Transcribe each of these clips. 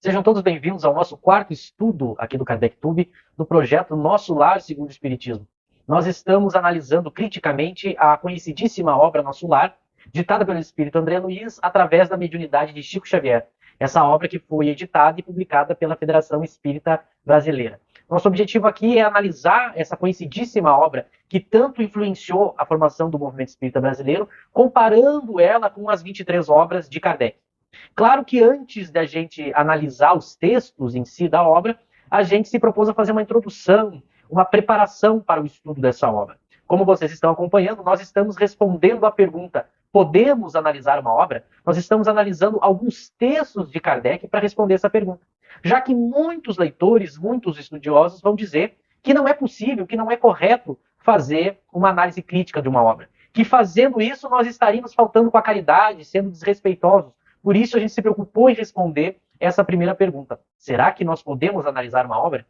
Sejam todos bem-vindos ao nosso quarto estudo aqui do KardecTube, do projeto Nosso Lar Segundo o Espiritismo. Nós estamos analisando criticamente a conhecidíssima obra Nosso Lar, ditada pelo espírito André Luiz através da mediunidade de Chico Xavier. Essa obra que foi editada e publicada pela Federação Espírita Brasileira. Nosso objetivo aqui é analisar essa conhecidíssima obra que tanto influenciou a formação do movimento espírita brasileiro, comparando ela com as 23 obras de Kardec. Claro que antes da gente analisar os textos em si da obra, a gente se propôs a fazer uma introdução, uma preparação para o estudo dessa obra. Como vocês estão acompanhando, nós estamos respondendo à pergunta: podemos analisar uma obra? Nós estamos analisando alguns textos de Kardec para responder essa pergunta. Já que muitos leitores, muitos estudiosos vão dizer que não é possível, que não é correto fazer uma análise crítica de uma obra. Que fazendo isso nós estaríamos faltando com a caridade, sendo desrespeitosos. Por isso a gente se preocupou em responder essa primeira pergunta. Será que nós podemos analisar uma obra?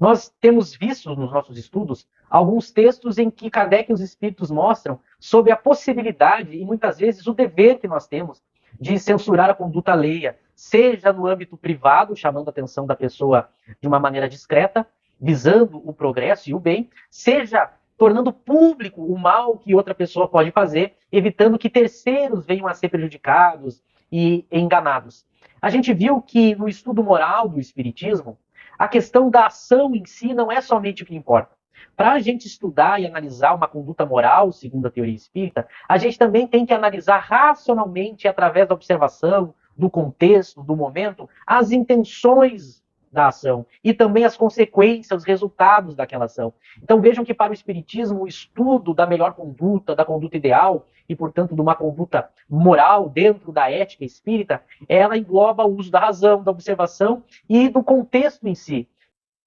Nós temos visto nos nossos estudos alguns textos em que Kardec e os espíritos mostram sobre a possibilidade e muitas vezes o dever que nós temos de censurar a conduta alheia, seja no âmbito privado, chamando a atenção da pessoa de uma maneira discreta, visando o progresso e o bem, seja tornando público o mal que outra pessoa pode fazer, evitando que terceiros venham a ser prejudicados e enganados. A gente viu que no estudo moral do Espiritismo, a questão da ação em si não é somente o que importa. Para a gente estudar e analisar uma conduta moral, segundo a teoria espírita, a gente também tem que analisar racionalmente, através da observação, do contexto, do momento, as intenções da ação e também as consequências, os resultados daquela ação. Então vejam que para o Espiritismo, o estudo da melhor conduta, da conduta ideal e, portanto, de uma conduta moral dentro da ética espírita, ela engloba o uso da razão, da observação e do contexto em si.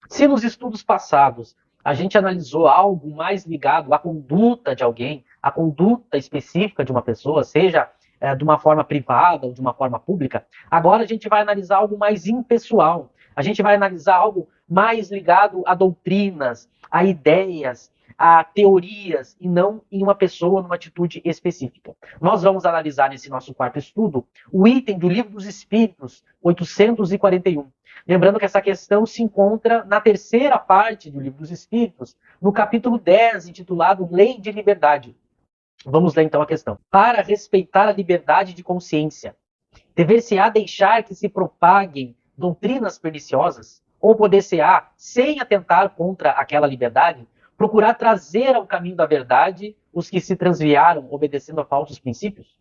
Se nos estudos passados a gente analisou algo mais ligado à conduta de alguém, à conduta específica de uma pessoa, seja de uma forma privada ou de uma forma pública, agora a gente vai analisar algo mais impessoal. A gente vai analisar algo mais ligado a doutrinas, a ideias, a teorias, e não em uma pessoa, numa atitude específica. Nós vamos analisar nesse nosso quarto estudo o item do Livro dos Espíritos, 841. Lembrando que essa questão se encontra na terceira parte do Livro dos Espíritos, no capítulo 10, intitulado Lei de Liberdade. Vamos ler então a questão. Para respeitar a liberdade de consciência, dever-se-á deixar que se propaguem doutrinas perniciosas, ou poder-se-á, sem atentar contra aquela liberdade, procurar trazer ao caminho da verdade os que se transviaram obedecendo a falsos princípios?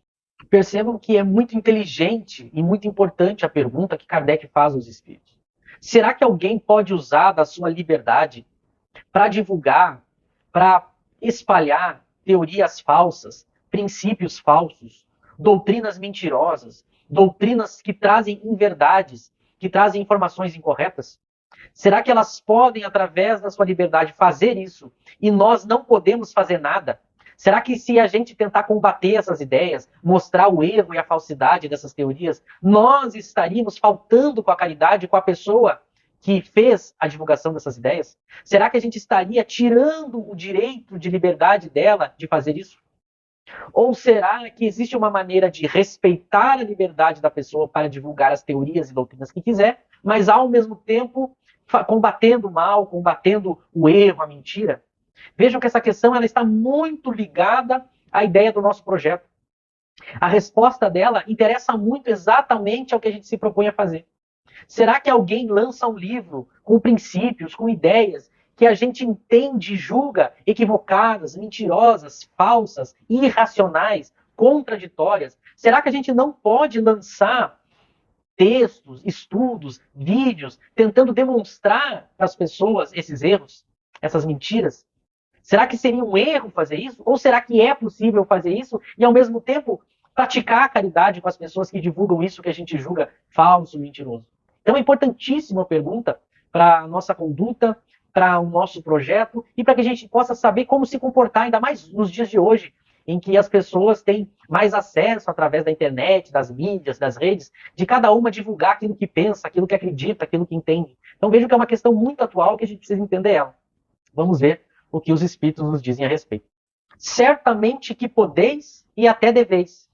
Percebam que é muito inteligente e muito importante a pergunta que Kardec faz aos espíritos. Será que alguém pode usar da sua liberdade para divulgar, para espalhar teorias falsas, princípios falsos, doutrinas mentirosas, doutrinas que trazem inverdades, que trazem informações incorretas? Será que elas podem, através da sua liberdade, fazer isso e nós não podemos fazer nada? Será que se a gente tentar combater essas ideias, mostrar o erro e a falsidade dessas teorias, nós estaríamos faltando com a caridade, com a pessoa que fez a divulgação dessas ideias? Será que a gente estaria tirando o direito de liberdade dela de fazer isso? Ou será que existe uma maneira de respeitar a liberdade da pessoa para divulgar as teorias e doutrinas que quiser, mas ao mesmo tempo combatendo o mal, combatendo o erro, a mentira? Vejam que essa questão ela está muito ligada à ideia do nosso projeto. A resposta dela interessa muito exatamente ao que a gente se propõe a fazer. Será que alguém lança um livro com princípios, com ideias que a gente entende e julga equivocadas, mentirosas, falsas, irracionais, contraditórias? Será que a gente não pode lançar textos, estudos, vídeos, tentando demonstrar para as pessoas esses erros, essas mentiras? Será que seria um erro fazer isso? Ou será que é possível fazer isso e, ao mesmo tempo, praticar a caridade com as pessoas que divulgam isso que a gente julga falso, mentiroso? Então é importantíssima a pergunta para a nossa conduta, para o nosso projeto e para que a gente possa saber como se comportar, ainda mais nos dias de hoje, em que as pessoas têm mais acesso através da internet, das mídias, das redes, de cada uma divulgar aquilo que pensa, aquilo que acredita, aquilo que entende. Então vejo que é uma questão muito atual que a gente precisa entender ela. Vamos ver o que os espíritos nos dizem a respeito. Certamente que podeis e até deveis.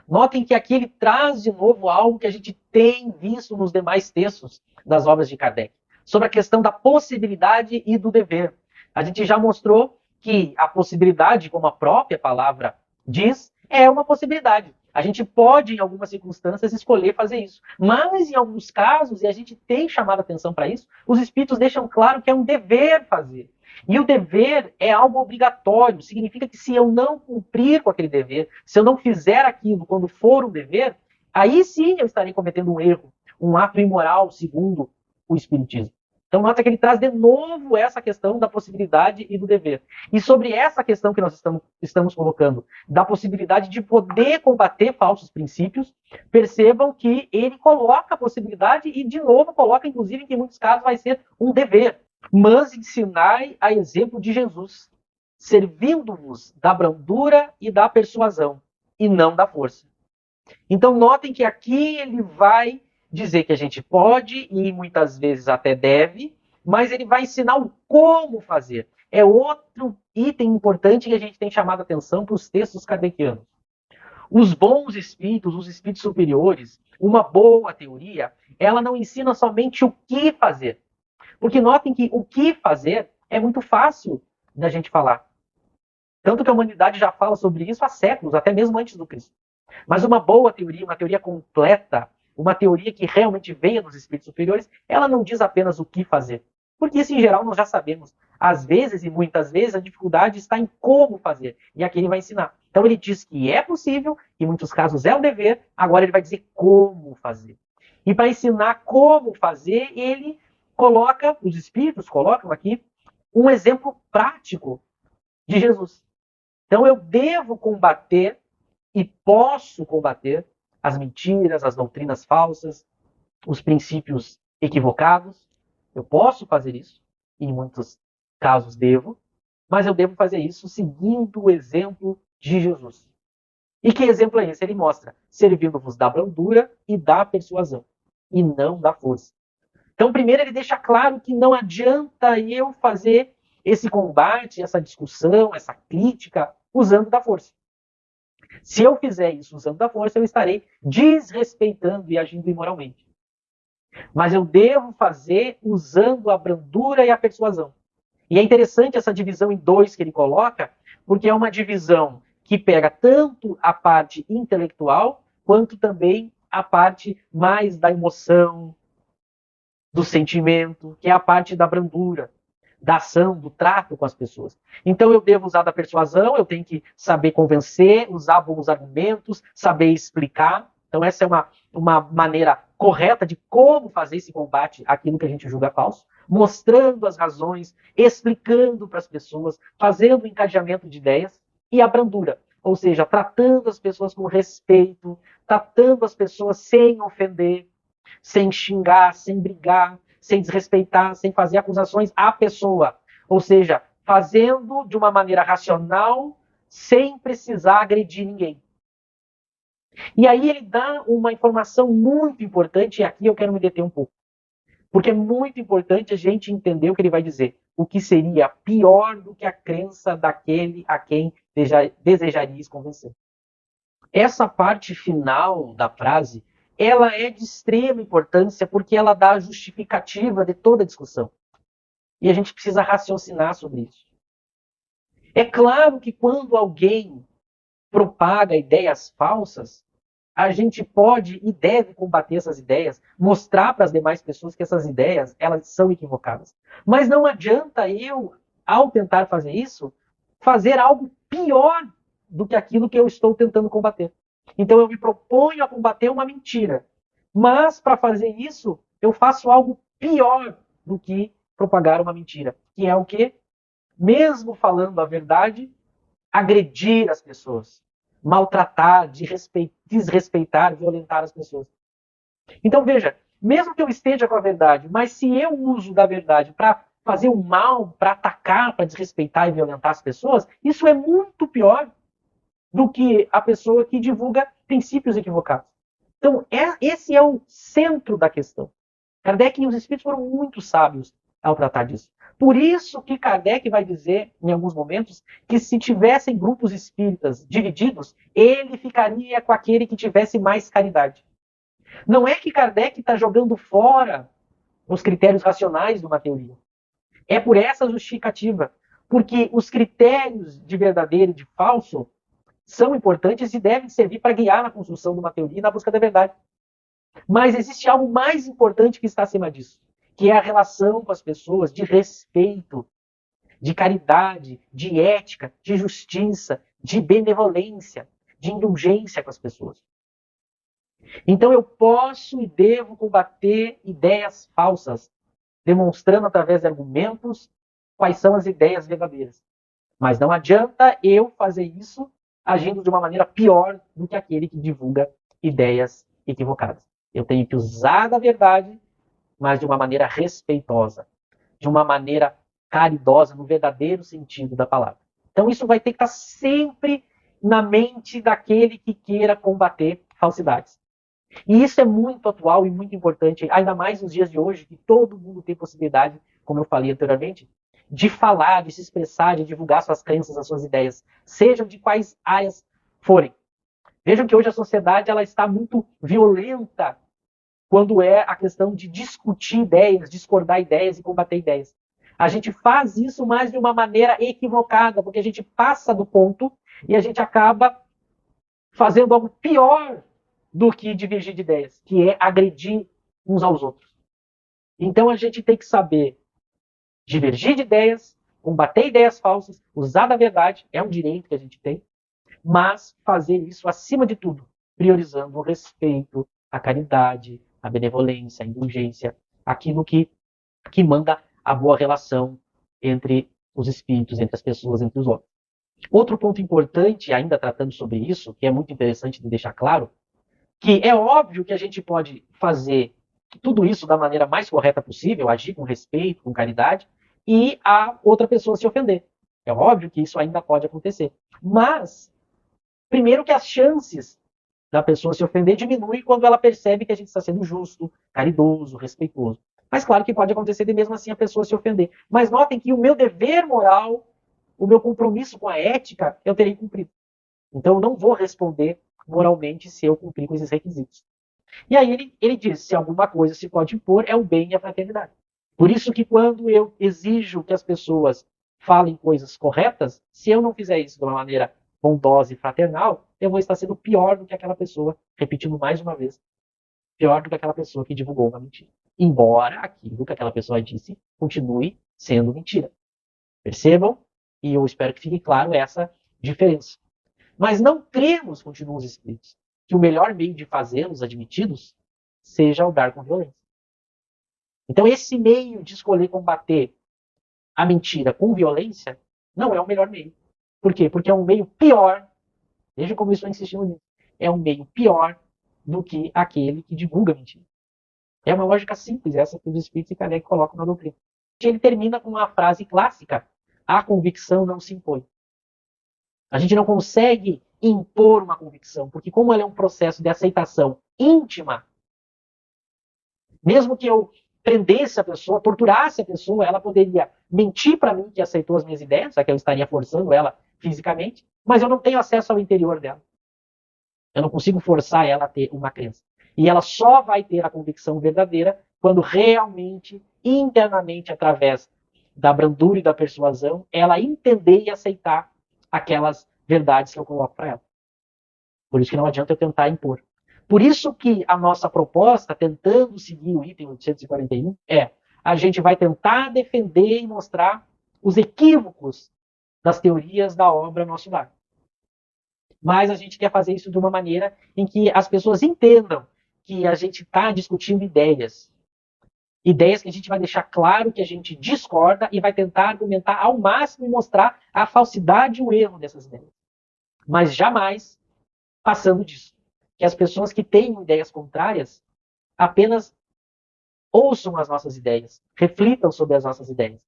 Notem que aqui ele traz de novo algo que a gente tem visto nos demais textos das obras de Kardec, sobre a questão da possibilidade e do dever. A gente já mostrou que a possibilidade, como a própria palavra diz, é uma possibilidade. A gente pode, em algumas circunstâncias, escolher fazer isso. Mas, em alguns casos, e a gente tem chamado atenção para isso, os espíritos deixam claro que é um dever fazer. E o dever é algo obrigatório. Significa que se eu não cumprir com aquele dever, se eu não fizer aquilo quando for um dever, aí sim eu estarei cometendo um erro, um ato imoral, segundo o Espiritismo. Então, nota que ele traz de novo essa questão da possibilidade e do dever. E sobre essa questão que nós estamos colocando, da possibilidade de poder combater falsos princípios, percebam que ele coloca a possibilidade e, de novo, coloca, inclusive, que em muitos casos vai ser um dever. Mas ensinai a exemplo de Jesus, servindo-vos da brandura e da persuasão, e não da força. Então, notem que aqui ele vai dizer que a gente pode e muitas vezes até deve, mas ele vai ensinar o como fazer. É outro item importante que a gente tem chamado a atenção para os textos kardecianos. Os bons espíritos, os espíritos superiores, uma boa teoria, ela não ensina somente o que fazer. Porque notem que o que fazer é muito fácil da gente falar. Tanto que a humanidade já fala sobre isso há séculos, até mesmo antes do Cristo. Mas uma boa teoria, uma teoria completa, uma teoria que realmente venha dos espíritos superiores, ela não diz apenas o que fazer. Porque isso, em geral, nós já sabemos. Às vezes, e muitas vezes, a dificuldade está em como fazer. E aqui ele vai ensinar. Então ele diz que é possível, que em muitos casos é um dever, agora ele vai dizer como fazer. E para ensinar como fazer, ele coloca, os espíritos colocam aqui, um exemplo prático de Jesus. Então eu devo combater e posso combater as mentiras, as doutrinas falsas, os princípios equivocados. Eu posso fazer isso, e em muitos casos devo, mas eu devo fazer isso seguindo o exemplo de Jesus. E que exemplo é esse? Ele mostra, servindo-vos da brandura e da persuasão, e não da força. Então, primeiro ele deixa claro que não adianta eu fazer esse combate, essa discussão, essa crítica, usando da força. Se eu fizer isso usando da força, eu estarei desrespeitando e agindo imoralmente. Mas eu devo fazer usando a brandura e a persuasão. E é interessante essa divisão em dois que ele coloca, porque é uma divisão que pega tanto a parte intelectual, quanto também a parte mais da emoção, do sentimento, que é a parte da brandura, da ação, do trato com as pessoas. Então eu devo usar da persuasão, eu tenho que saber convencer, usar bons argumentos, saber explicar. Então essa é uma maneira correta de como fazer esse combate àquilo que a gente julga falso, mostrando as razões, explicando para as pessoas, fazendo o encadeamento de ideias, e a brandura, ou seja, tratando as pessoas com respeito, tratando as pessoas sem ofender, sem xingar, sem brigar, sem desrespeitar, sem fazer acusações à pessoa. Ou seja, fazendo de uma maneira racional, sem precisar agredir ninguém. E aí ele dá uma informação muito importante, e aqui eu quero me deter um pouco. Porque é muito importante a gente entender o que ele vai dizer. O que seria pior do que a crença daquele a quem desejarias convencer. Essa parte final da frase, ela é de extrema importância porque ela dá a justificativa de toda a discussão. E a gente precisa raciocinar sobre isso. É claro que quando alguém propaga ideias falsas, a gente pode e deve combater essas ideias, mostrar para as demais pessoas que essas ideias elas são equivocadas. Mas não adianta eu, ao tentar fazer isso, fazer algo pior do que aquilo que eu estou tentando combater. Então eu me proponho a combater uma mentira. Mas para fazer isso, eu faço algo pior do que propagar uma mentira. Que é o quê? Mesmo falando a verdade, agredir as pessoas, maltratar, desrespeitar, violentar as pessoas. Então veja, mesmo que eu esteja com a verdade, mas se eu uso da verdade para fazer o mal, para atacar, para desrespeitar e violentar as pessoas, isso é muito pior do que a pessoa que divulga princípios equivocados. Então, esse é o centro da questão. Kardec e os espíritos foram muito sábios ao tratar disso. Por isso que Kardec vai dizer, em alguns momentos, que se tivessem grupos espíritas divididos, ele ficaria com aquele que tivesse mais caridade. Não é que Kardec está jogando fora os critérios racionais de uma teoria. É por essa justificativa. Porque os critérios de verdadeiro e de falso são importantes e devem servir para guiar na construção de uma teoria e na busca da verdade. Mas existe algo mais importante que está acima disso, que é a relação com as pessoas de respeito, de caridade, de ética, de justiça, de benevolência, de indulgência com as pessoas. Então eu posso e devo combater ideias falsas, demonstrando através de argumentos quais são as ideias verdadeiras. Mas não adianta eu fazer isso agindo de uma maneira pior do que aquele que divulga ideias equivocadas. Eu tenho que usar da verdade, mas de uma maneira respeitosa, de uma maneira caridosa, no verdadeiro sentido da palavra. Então isso vai ter que estar sempre na mente daquele que queira combater falsidades. E isso é muito atual e muito importante, ainda mais nos dias de hoje, que todo mundo tem possibilidade, como eu falei anteriormente, de falar, de se expressar, de divulgar suas crenças, as suas ideias, sejam de quais áreas forem. Vejam que hoje a sociedade ela está muito violenta quando é a questão de discutir ideias, discordar ideias e combater ideias. A gente faz isso mais de uma maneira equivocada, porque a gente passa do ponto e a gente acaba fazendo algo pior do que divergir de ideias, que é agredir uns aos outros. Então a gente tem que saber divergir de ideias, combater ideias falsas, usar da verdade, é um direito que a gente tem, mas fazer isso acima de tudo, priorizando o respeito, a caridade, a benevolência, a indulgência, aquilo que manda a boa relação entre os espíritos, entre as pessoas, entre os homens. Outro ponto importante, ainda tratando sobre isso, que é muito interessante de deixar claro, que é óbvio que a gente pode fazer tudo isso da maneira mais correta possível, agir com respeito, com caridade, e a outra pessoa se ofender. É óbvio que isso ainda pode acontecer. Mas, primeiro que as chances da pessoa se ofender diminuem quando ela percebe que a gente está sendo justo, caridoso, respeitoso. Mas claro que pode acontecer de mesmo assim a pessoa se ofender. Mas notem que o meu dever moral, o meu compromisso com a ética, eu terei cumprido. Então eu não vou responder moralmente se eu cumprir com esses requisitos. E aí ele diz, se alguma coisa se pode impor, é o bem e a fraternidade. Por isso que quando eu exijo que as pessoas falem coisas corretas, se eu não fizer isso de uma maneira bondosa e fraternal, eu vou estar sendo pior do que aquela pessoa, repetindo mais uma vez, pior do que aquela pessoa que divulgou uma mentira. Embora aquilo que aquela pessoa disse continue sendo mentira. Percebam? E eu espero que fique claro essa diferença. Mas não cremos, continuam os espíritos, que o melhor meio de fazê-los admitidos seja o dar com violência. Então esse meio de escolher combater a mentira com violência não é o melhor meio. Por quê? Porque é um meio pior, veja como eu estou insistindo nisso, é um meio pior do que aquele que divulga a mentira. É uma lógica simples, essa que os espíritos e Kardec colocam na doutrina. Ele termina com uma frase clássica, a convicção não se impõe. A gente não consegue impor uma convicção, porque como ela é um processo de aceitação íntima, mesmo que eu prendesse a pessoa, torturasse a pessoa, ela poderia mentir para mim que aceitou as minhas ideias, só que eu estaria forçando ela fisicamente, mas eu não tenho acesso ao interior dela. Eu não consigo forçar ela a ter uma crença. E ela só vai ter a convicção verdadeira quando realmente, internamente, através da brandura e da persuasão, ela entender e aceitar aquelas verdades que eu coloco para ela. Por isso que não adianta eu tentar impor. Por isso que a nossa proposta, tentando seguir o item 841, a gente vai tentar defender e mostrar os equívocos das teorias da obra Nosso Lar. Mas a gente quer fazer isso de uma maneira em que as pessoas entendam que a gente está discutindo ideias. Ideias que a gente vai deixar claro que a gente discorda e vai tentar argumentar ao máximo e mostrar a falsidade e o erro dessas ideias. Mas jamais passando disso. Que as pessoas que têm ideias contrárias apenas ouçam as nossas ideias, reflitam sobre as nossas ideias,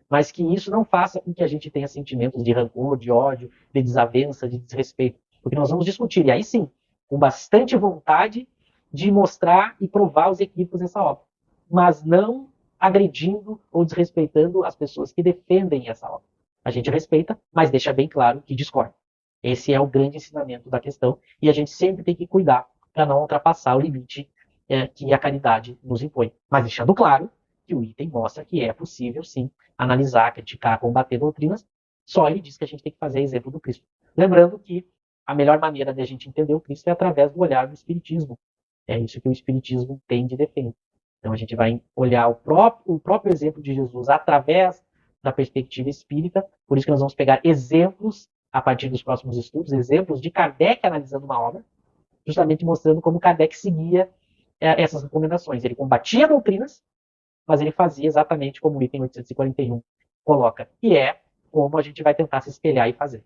mas que isso não faça com que a gente tenha sentimentos de rancor, de ódio, de desavença, de desrespeito, porque nós vamos discutir, e aí sim, com bastante vontade de mostrar e provar os equívocos dessa obra, mas não agredindo ou desrespeitando as pessoas que defendem essa obra. A gente respeita, mas deixa bem claro que discorda. Esse é o grande ensinamento da questão e a gente sempre tem que cuidar para não ultrapassar o limite que a caridade nos impõe. Mas deixando claro que o item mostra que é possível, sim, analisar, criticar, combater doutrinas, só ele diz que a gente tem que fazer exemplo do Cristo. Lembrando que a melhor maneira de a gente entender o Cristo é através do olhar do Espiritismo. É isso que o Espiritismo tem de defender. Então a gente vai olhar o próprio exemplo de Jesus através da perspectiva espírita, por isso que nós vamos pegar exemplos a partir dos próximos estudos, exemplos de Kardec analisando uma obra, justamente mostrando como Kardec seguia essas recomendações. Ele combatia doutrinas, mas ele fazia exatamente como o item 841 coloca, e é como a gente vai tentar se espelhar e fazer.